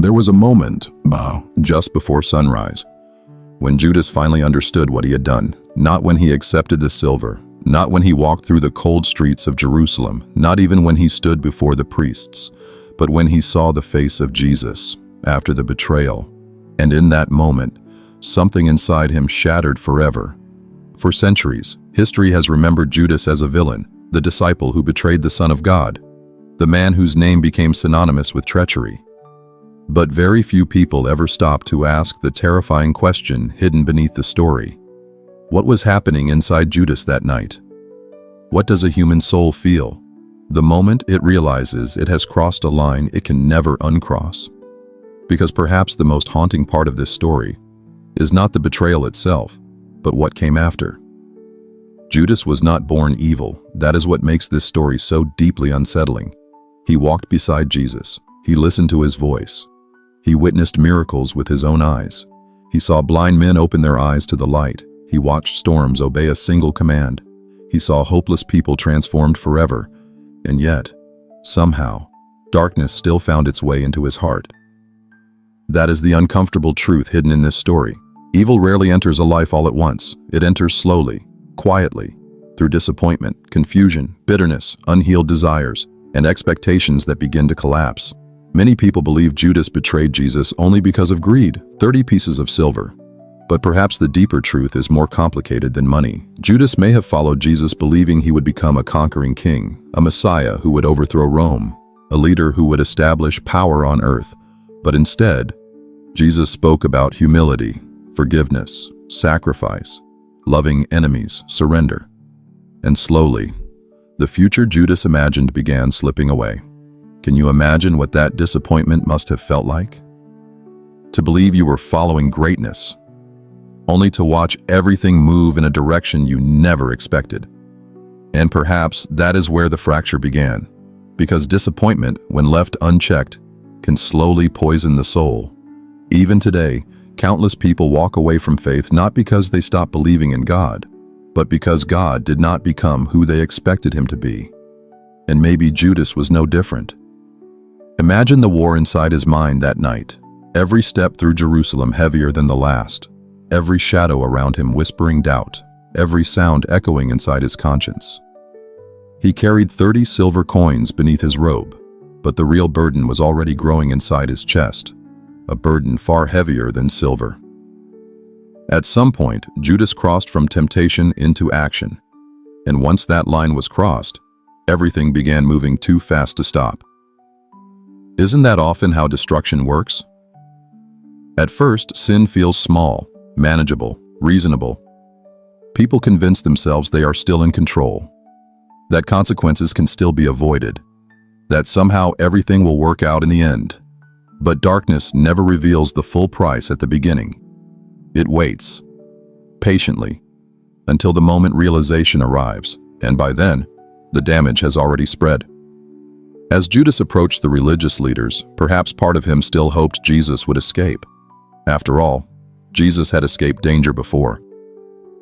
There was a moment, just before sunrise, when Judas finally understood what he had done. Not when he accepted the silver, not when he walked through the cold streets of Jerusalem, not even when he stood before the priests, but when he saw the face of Jesus after the betrayal. And in that moment, something inside him shattered forever. For centuries, history has remembered Judas as a villain, the disciple who betrayed the Son of God, the man whose name became synonymous with treachery. But very few people ever stop to ask the terrifying question hidden beneath the story. What was happening inside Judas that night? What does a human soul feel the moment it realizes it has crossed a line it can never uncross? Because perhaps the most haunting part of this story is not the betrayal itself, but what came after. Judas was not born evil. That is what makes this story so deeply unsettling. He walked beside Jesus. He listened to his voice. He witnessed miracles with his own eyes. He saw blind men open their eyes to the light. He watched storms obey a single command. He saw hopeless people transformed forever. And yet, somehow, darkness still found its way into his heart. That is the uncomfortable truth hidden in this story. Evil rarely enters a life all at once. It enters slowly, quietly, through disappointment, confusion, bitterness, unhealed desires, and expectations that begin to collapse. Many people believe Judas betrayed Jesus only because of greed, 30 pieces of silver. But perhaps the deeper truth is more complicated than money. Judas may have followed Jesus believing he would become a conquering king, a Messiah who would overthrow Rome, a leader who would establish power on earth. But instead, Jesus spoke about humility, forgiveness, sacrifice, loving enemies, surrender. And slowly, the future Judas imagined began slipping away. Can you imagine what that disappointment must have felt like? To believe you were following greatness, only to watch everything move in a direction you never expected. And perhaps that is where the fracture began, because disappointment, when left unchecked, can slowly poison the soul. Even today, countless people walk away from faith not because they stopped believing in God, but because God did not become who they expected him to be. And maybe Judas was no different. Imagine the war inside his mind that night, every step through Jerusalem heavier than the last, every shadow around him whispering doubt, every sound echoing inside his conscience. He carried 30 silver coins beneath his robe, but the real burden was already growing inside his chest, a burden far heavier than silver. At some point, Judas crossed from temptation into action, and once that line was crossed, everything began moving too fast to stop. Isn't that often how destruction works? At first, sin feels small, manageable, reasonable. People convince themselves they are still in control, that consequences can still be avoided, that somehow everything will work out in the end. But darkness never reveals the full price at the beginning. It waits, patiently, until the moment realization arrives, and by then, the damage has already spread. As Judas approached the religious leaders, perhaps part of him still hoped Jesus would escape. After all, Jesus had escaped danger before.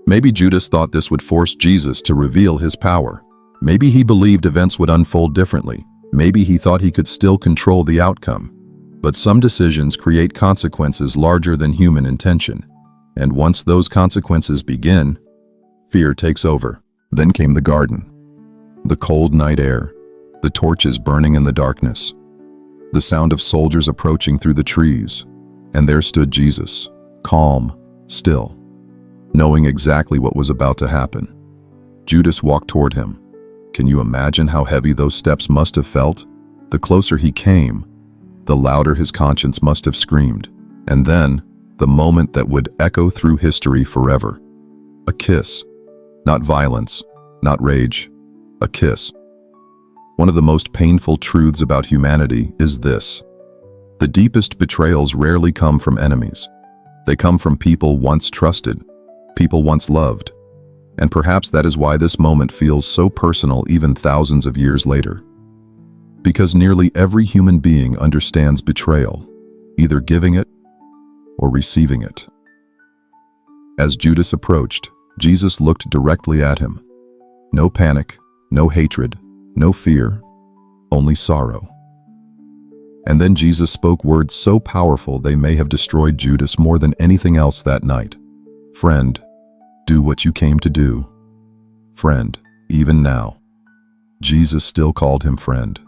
Maybe Judas thought this would force Jesus to reveal his power. Maybe he believed events would unfold differently. Maybe he thought he could still control the outcome. But some decisions create consequences larger than human intention. And once those consequences begin, fear takes over. Then came the garden. The cold night air, the torches burning in the darkness, the sound of soldiers approaching through the trees. And there stood Jesus, calm, still, knowing exactly what was about to happen. Judas walked toward him. Can you imagine how heavy those steps must have felt? The closer he came, the louder his conscience must have screamed. And then, the moment that would echo through history forever. A kiss. Not violence, not rage. A kiss. One of the most painful truths about humanity is this. The deepest betrayals rarely come from enemies. They come from people once trusted, people once loved. And perhaps that is why this moment feels so personal even thousands of years later. Because nearly every human being understands betrayal, either giving it or receiving it. As Judas approached, Jesus looked directly at him. No panic, no hatred, no fear, only sorrow. And then Jesus spoke words so powerful they may have destroyed Judas more than anything else that night. "Friend, do what you came to do." Friend, even now. Jesus still called him friend.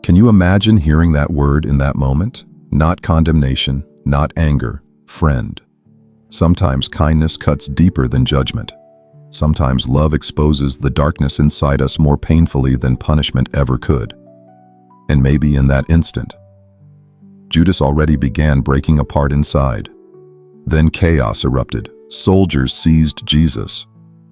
Can you imagine hearing that word in that moment? Not condemnation, not anger, friend. Sometimes kindness cuts deeper than judgment. Sometimes love exposes the darkness inside us more painfully than punishment ever could. And maybe in that instant, Judas already began breaking apart inside. Then chaos erupted. Soldiers seized Jesus.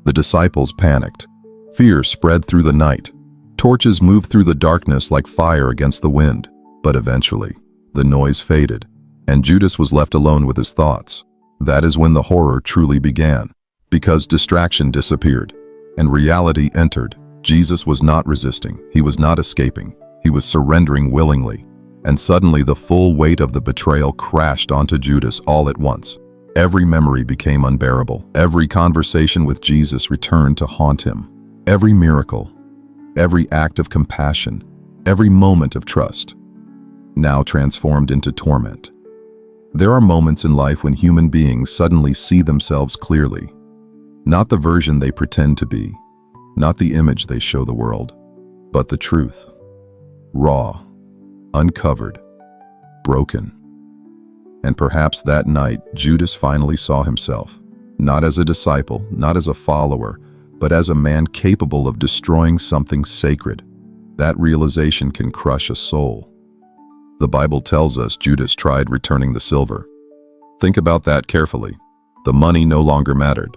The disciples panicked. Fear spread through the night. Torches moved through the darkness like fire against the wind. But eventually, the noise faded, and Judas was left alone with his thoughts. That is when the horror truly began, because distraction disappeared, and reality entered. Jesus was not resisting. He was not escaping. He was surrendering willingly. And suddenly the full weight of the betrayal crashed onto Judas all at once. Every memory became unbearable. Every conversation with Jesus returned to haunt him. Every miracle, every act of compassion, every moment of trust, now transformed into torment. There are moments in life when human beings suddenly see themselves clearly. Not the version they pretend to be, not the image they show the world, but the truth. Raw, uncovered, broken. And perhaps that night, Judas finally saw himself, not as a disciple, not as a follower, but as a man capable of destroying something sacred. That realization can crush a soul. The Bible tells us Judas tried returning the silver. Think about that carefully. The money no longer mattered.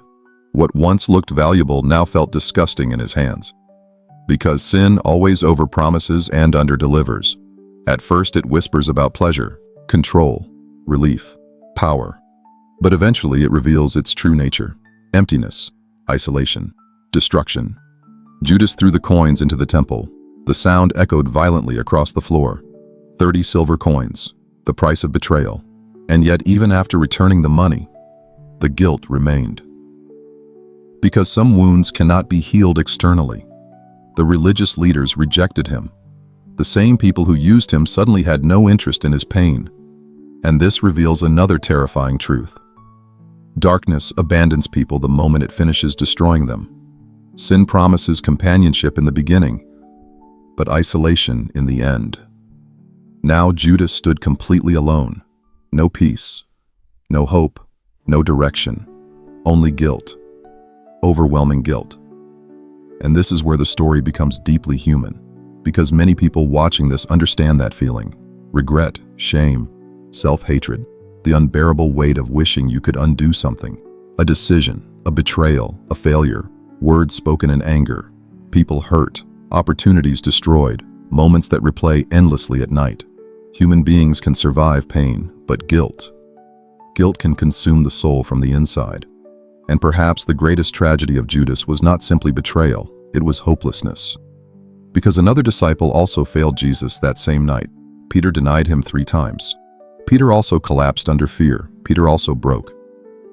What once looked valuable now felt disgusting in his hands. Because sin always overpromises and underdelivers. At first it whispers about pleasure, control, relief, power. But eventually it reveals its true nature: emptiness, isolation, destruction. Judas threw the coins into the temple. The sound echoed violently across the floor. 30 silver coins, the price of betrayal. And yet, even after returning the money, the guilt remained. Because some wounds cannot be healed externally. The religious leaders rejected him. The same people who used him suddenly had no interest in his pain. And this reveals another terrifying truth. Darkness abandons people the moment it finishes destroying them. Sin promises companionship in the beginning, but isolation in the end. Now Judas stood completely alone. No peace, no hope, no direction, only guilt. Overwhelming guilt. And this is where the story becomes deeply human, because many people watching this understand that feeling. Regret, shame, self-hatred, the unbearable weight of wishing you could undo something. A decision, a betrayal, a failure, words spoken in anger, people hurt, opportunities destroyed, moments that replay endlessly at night. Human beings can survive pain, but guilt can consume the soul from the inside. And perhaps the greatest tragedy of Judas was not simply betrayal, it was hopelessness. Because another disciple also failed Jesus that same night. Peter denied him 3 times. Peter also collapsed under fear. Peter also broke.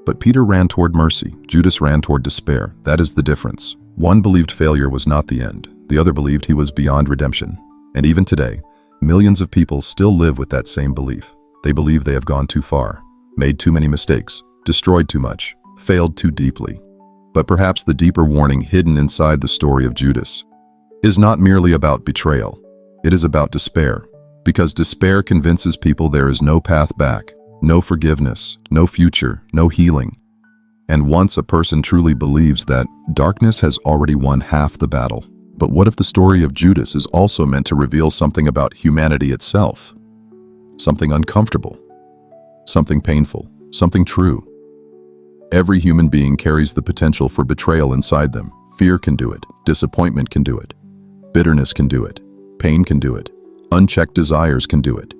But Peter ran toward mercy. Judas ran toward despair. That is the difference. One believed failure was not the end. The other believed he was beyond redemption. And even today, millions of people still live with that same belief. They believe they have gone too far, made too many mistakes, destroyed too much, failed too deeply. But perhaps the deeper warning hidden inside the story of Judas is not merely about betrayal. It is about despair. Because despair convinces people there is no path back, no forgiveness, no future, no healing. And once a person truly believes that, darkness has already won half the battle. But what if the story of Judas is also meant to reveal something about humanity itself? Something uncomfortable, something painful, something true. Every human being carries the potential for betrayal inside them. Fear can do it, disappointment can do it, bitterness can do it, pain can do it, unchecked desires can do it.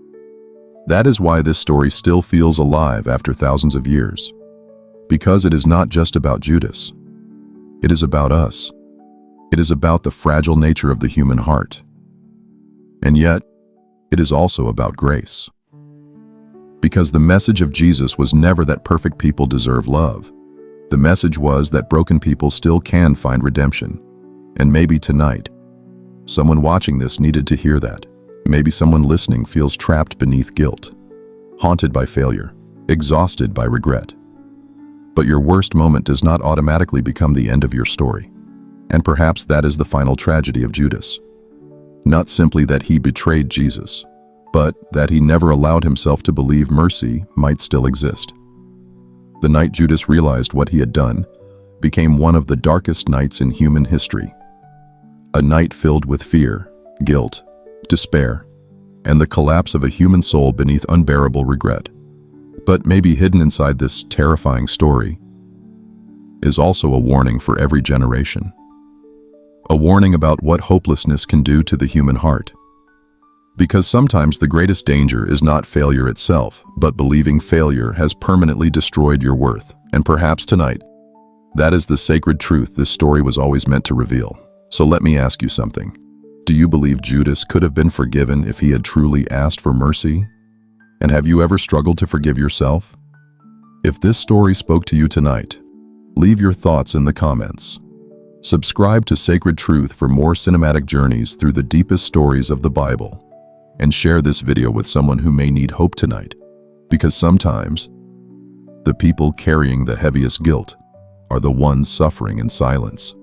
That is why this story still feels alive after thousands of years. Because it is not just about Judas. It is about us. It is about the fragile nature of the human heart. And yet, it is also about grace. Because the message of Jesus was never that perfect people deserve love. The message was that broken people still can find redemption. And maybe tonight, someone watching this needed to hear that. Maybe someone listening feels trapped beneath guilt, haunted by failure, exhausted by regret. But your worst moment does not automatically become the end of your story. And perhaps that is the final tragedy of Judas. Not simply that he betrayed Jesus, but that he never allowed himself to believe mercy might still exist. The night Judas realized what he had done became one of the darkest nights in human history. A night filled with fear, guilt, despair, and the collapse of a human soul beneath unbearable regret. But maybe hidden inside this terrifying story is also a warning for every generation. A warning about what hopelessness can do to the human heart. Because sometimes the greatest danger is not failure itself, but believing failure has permanently destroyed your worth. And perhaps tonight, that is the sacred truth this story was always meant to reveal. So let me ask you something. Do you believe Judas could have been forgiven if he had truly asked for mercy? And have you ever struggled to forgive yourself? If this story spoke to you tonight, leave your thoughts in the comments. Subscribe to Sacred Truth for more cinematic journeys through the deepest stories of the Bible. And share this video with someone who may need hope tonight. Because sometimes, the people carrying the heaviest guilt are the ones suffering in silence.